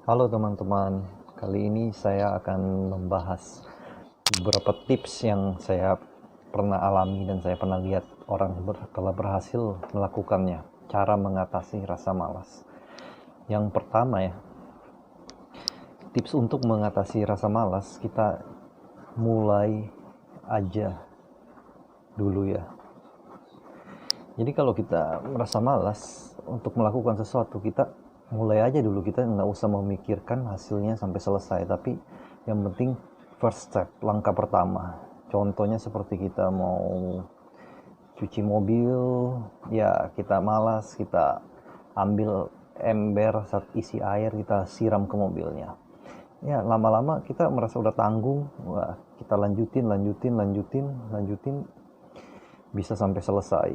Halo teman-teman, kali ini saya akan membahas beberapa tips yang saya pernah alami dan saya pernah lihat orang telah berhasil melakukannya. Cara mengatasi rasa malas. Yang pertama ya, tips untuk mengatasi rasa malas, kita mulai aja dulu ya. Jadi kalau kita merasa malas untuk melakukan sesuatu, kita mulai aja dulu. Kita nggak usah memikirkan hasilnya sampai selesai, tapi yang penting first step, langkah pertama. Contohnya seperti kita mau cuci mobil, ya kita malas, kita ambil ember saat isi air, kita siram ke mobilnya. Ya lama-lama kita merasa udah tanggung, wah, kita lanjutin, bisa sampai selesai.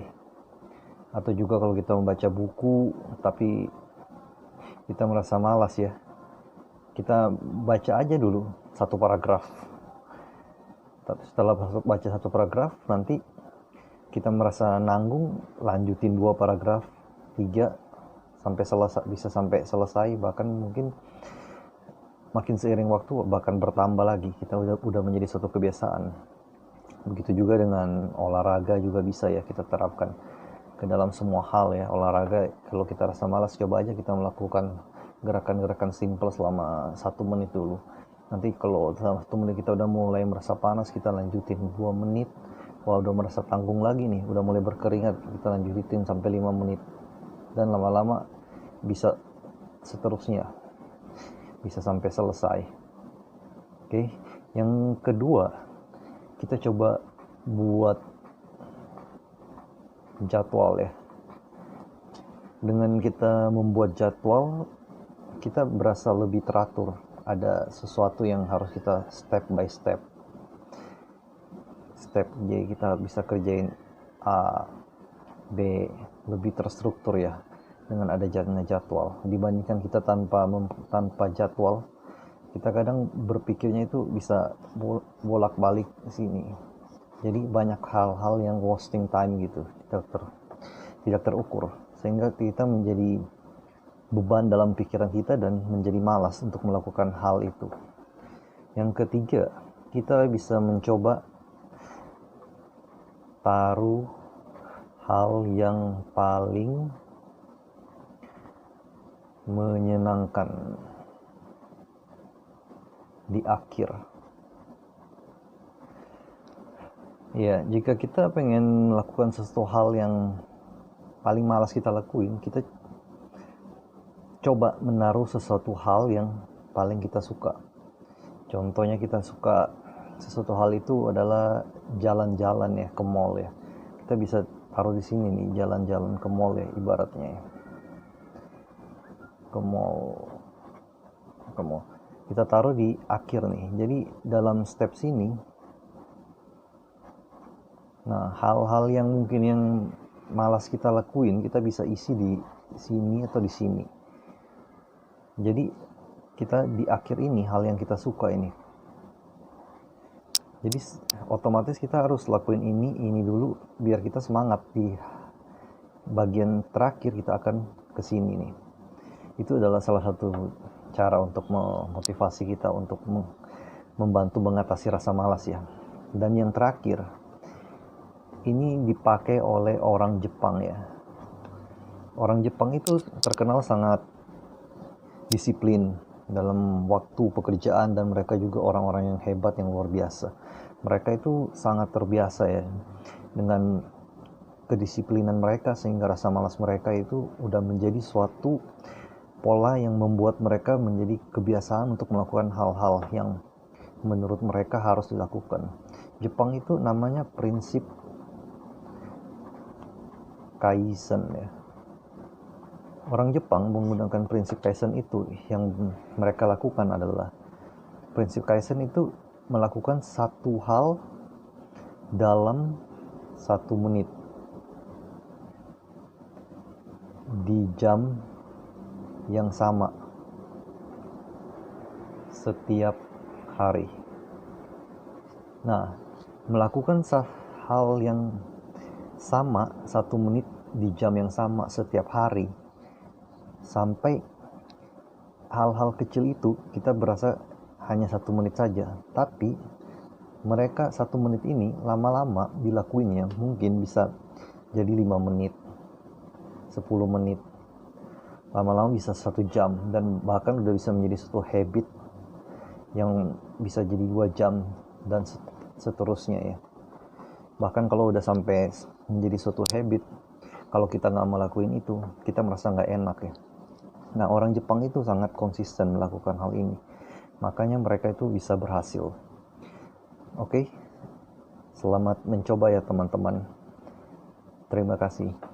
Atau juga kalau kita membaca buku tapi kita merasa malas ya, kita baca aja dulu satu paragraf. Setelah baca satu paragraf, nanti kita merasa nanggung, lanjutin 2 paragraf, 3, sampai selesai, bisa sampai selesai. Bahkan mungkin makin seiring waktu bahkan bertambah lagi, kita udah menjadi suatu kebiasaan. Begitu juga dengan olahraga juga bisa ya kita terapkan ke dalam semua hal ya. Olahraga, kalau kita rasa malas, coba aja kita melakukan gerakan-gerakan simple selama 1 menit dulu. Nanti kalau selama 1 menit kita udah mulai merasa panas, kita lanjutin 2 menit. Wah, udah merasa tanggung lagi nih, udah mulai berkeringat, kita lanjutin sampai 5 menit. Dan lama-lama bisa seterusnya, bisa sampai selesai. Oke, yang kedua, kita coba buat jadwal ya. Dengan kita membuat jadwal, kita berasa lebih teratur. Ada sesuatu yang harus kita step by step. Jadi kita bisa kerjain A, B, lebih terstruktur ya dengan ada jadwal. Dibandingkan kita tanpa jadwal, kita kadang berpikirnya itu bisa bolak-balik sini. Jadi banyak hal-hal yang wasting time gitu, tidak terukur, sehingga kita menjadi beban dalam pikiran kita dan menjadi malas untuk melakukan hal itu. Yang ketiga, kita bisa mencoba taruh hal yang paling menyenangkan di akhir. Ya, jika kita pengen melakukan sesuatu hal yang paling malas kita lakuin, kita coba menaruh sesuatu hal yang paling kita suka. Contohnya kita suka sesuatu hal itu adalah jalan-jalan ya, ke mall ya. Kita bisa taruh di sini nih, jalan-jalan ke mall ya, ibaratnya ya. Ke mall. Kita taruh di akhir nih. Jadi dalam step sini, nah, hal-hal yang mungkin yang malas kita lakuin, kita bisa isi di sini atau di sini. Jadi kita di akhir ini, hal yang kita suka ini. Jadi otomatis kita harus lakuin ini dulu, biar kita semangat. Di bagian terakhir kita akan ke sini nih. Itu adalah salah satu cara untuk memotivasi kita untuk membantu mengatasi rasa malas ya. Dan yang terakhir, ini dipakai oleh orang Jepang ya. Orang Jepang itu terkenal sangat disiplin dalam waktu pekerjaan, dan mereka juga orang-orang yang hebat, yang luar biasa. Mereka itu sangat terbiasa ya dengan kedisiplinan mereka, sehingga rasa malas mereka itu udah menjadi suatu pola yang membuat mereka menjadi kebiasaan untuk melakukan hal-hal yang menurut mereka harus dilakukan. Jepang itu namanya prinsip Kaizen ya. Orang Jepang menggunakan prinsip Kaizen itu, yang mereka lakukan adalah prinsip Kaizen itu melakukan satu hal dalam 1 menit di jam yang sama setiap hari. Nah, melakukan hal yang sama 1 menit di jam yang sama setiap hari sampai hal-hal kecil itu kita berasa hanya 1 menit saja, tapi mereka 1 menit ini lama-lama dilakuinnya mungkin bisa jadi 5 menit, 10 menit, lama-lama bisa 1 jam, dan bahkan udah bisa menjadi suatu habit yang bisa jadi 2 jam dan seterusnya ya. Bahkan kalau udah sampai menjadi suatu habit, kalau kita nggak melakukan itu, kita merasa nggak enak ya. Nah, orang Jepang itu sangat konsisten melakukan hal ini, makanya mereka itu bisa berhasil. Oke, selamat mencoba ya teman-teman. Terima kasih.